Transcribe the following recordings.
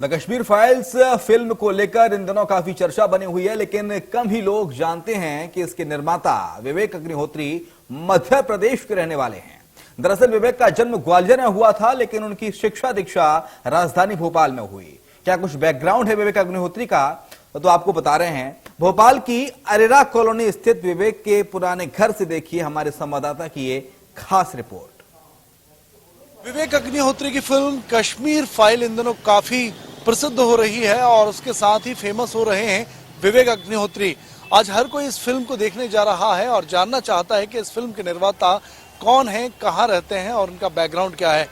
The Kashmir files film को लेकर इन दिनों काफी चर्चा बनी हुई है, लेकिन कम ही लोग जानते हैं कि इसके निर्माता विवेक अग्निहोत्री मध्य प्रदेश के रहने वाले हैं। दरअसल विवेक का जन्म ग्वालियर में हुआ था, लेकिन उनकी शिक्षा दीक्षा राजधानी भोपाल में हुई। क्या कुछ बैकग्राउंड है विवेक अग्निहोत्री का, तो आपको बता रहे हैं। भोपाल की अरेरा कॉलोनी स्थित विवेक के पुराने घर से देखिए हमारे संवाददाता की ये खास रिपोर्ट। विवेक अग्निहोत्री की फिल्म कश्मीर फाइल इन दिनों काफी प्रसिद्ध हो रही है और उसके साथ ही फेमस हो रहे हैं विवेक अग्निहोत्री। आज हर कोई इस फिल्म को देखने जा रहा है और जानना चाहता है कि इस फिल्म के निर्माता कौन हैं, कहां रहते हैं और उनका बैकग्राउंड क्या है।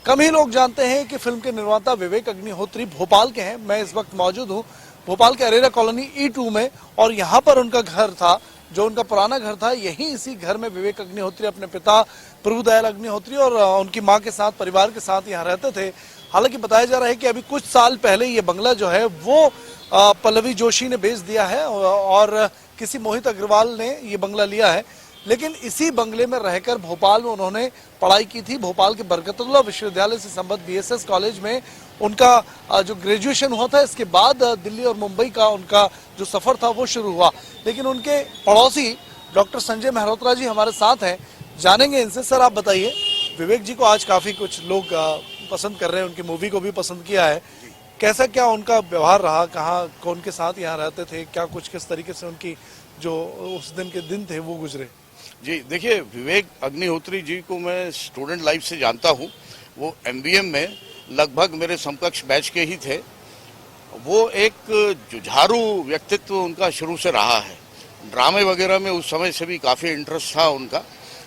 कम ही लोग जानते हैं कि फिल्म के निर्माता विवेक अग्निहोत्री भोपाल के हैं। मैं इस वक्त मौजूद हूं भोपाल के अरेरा कॉलोनी E2 में और यहाँ पर उनका घर था, जो उनका पुराना घर था। यहीं इसी घर में विवेक अग्निहोत्री अपने पिता प्रभुदयाल अग्निहोत्री और उनकी मां के साथ, परिवार के साथ यहाँ रहते थे। हालांकि बताया जा रहा है कि अभी कुछ साल पहले ये बंगला जो है वो पल्लवी जोशी ने बेच दिया है और किसी मोहित अग्रवाल ने ये बंगला लिया है। लेकिन इसी बंगले में रहकर भोपाल में उन्होंने पढ़ाई की थी। भोपाल के बरकतुल्लाह विश्वविद्यालय से संबद्ध BSS कॉलेज में उनका जो ग्रेजुएशन हुआ था। इसके बाद दिल्ली और मुंबई का उनका जो सफर था वो शुरू हुआ। लेकिन उनके पड़ोसी डॉक्टर संजय मेहरोत्रा जी हमारे साथ हैं, जानेंगे इनसे। सर आप बताइए, विवेक जी को आज काफी कुछ लोग पसंद कर रहे हैं, उनकी मूवी को भी पसंद किया है। कैसा क्या उनका व्यवहार रहा, कहाँ कौन के साथ यहाँ रहते थे, क्या कुछ किस तरीके से उनकी जो उस दिन के दिन थे वो गुजरे? जी देखिए, विवेक अग्निहोत्री जी को मैं स्टूडेंट लाइफ से जानता हूँ। वो MBM में लगभग मेरे समकक्ष बैच के ही थे। वो एक जुझारू व्यक्तित्व उनका शुरू से रहा है। ड्रामे वगैरह में उस समय से भी काफ़ी इंटरेस्ट था उनका।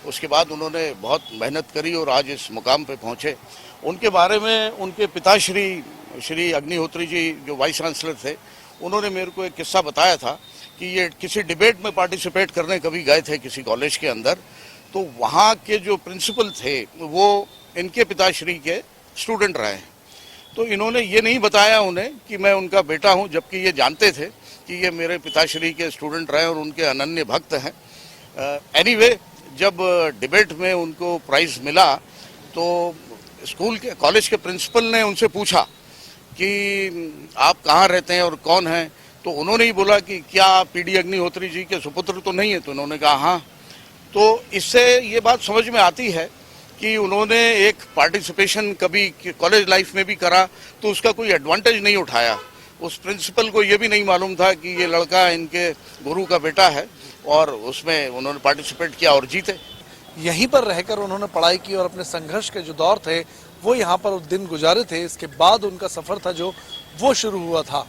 उसके बाद उन्होंने बहुत मेहनत करी और आज इस मुकाम पे पहुँचे। उनके बारे में उनके पिताश्री श्री अग्निहोत्री जी जो वाइस चांसलर थे, उन्होंने मेरे को एक किस्सा बताया था कि ये किसी डिबेट में पार्टिसिपेट करने कभी गए थे किसी कॉलेज के अंदर, तो वहाँ के जो प्रिंसिपल थे वो इनके पिताश्री के स्टूडेंट रहे हैं। तो इन्होंने ये नहीं बताया उन्हें कि मैं उनका बेटा हूँ, जबकि ये जानते थे कि ये मेरे पिताश्री के स्टूडेंट रहे और उनके अनन्य भक्त हैं। एनीवे, जब डिबेट में उनको प्राइज़ मिला तो स्कूल के कॉलेज के प्रिंसिपल ने उनसे पूछा कि आप कहाँ रहते हैं और कौन हैं। तो उन्होंने ही बोला कि क्या आप PD अग्निहोत्री जी के सुपुत्र तो नहीं है? तो उन्होंने कहा हाँ। तो इससे ये बात समझ में आती है कि उन्होंने एक पार्टिसिपेशन कभी कॉलेज लाइफ में भी करा तो उसका कोई एडवांटेज नहीं उठाया। उस प्रिंसिपल को ये भी नहीं मालूम था कि ये लड़का इनके गुरु का बेटा है और उसमें उन्होंने पार्टिसिपेट किया और जीते। यहीं पर रहकर उन्होंने पढ़ाई की और अपने संघर्ष के जो दौर थे वो यहाँ पर दिन गुजारे थे। इसके बाद उनका सफर था जो वो शुरू हुआ था।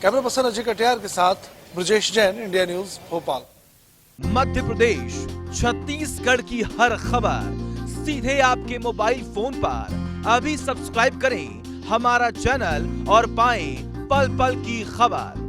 कैमरा पर्सन अजय कटियार के साथ ब्रजेश जैन, इंडिया न्यूज, भोपाल। मध्य प्रदेश, छत्तीसगढ़ की हर खबर सीधे आपके मोबाइल फोन पर। अभी सब्सक्राइब करें हमारा चैनल और पाएं पल पल की खबर।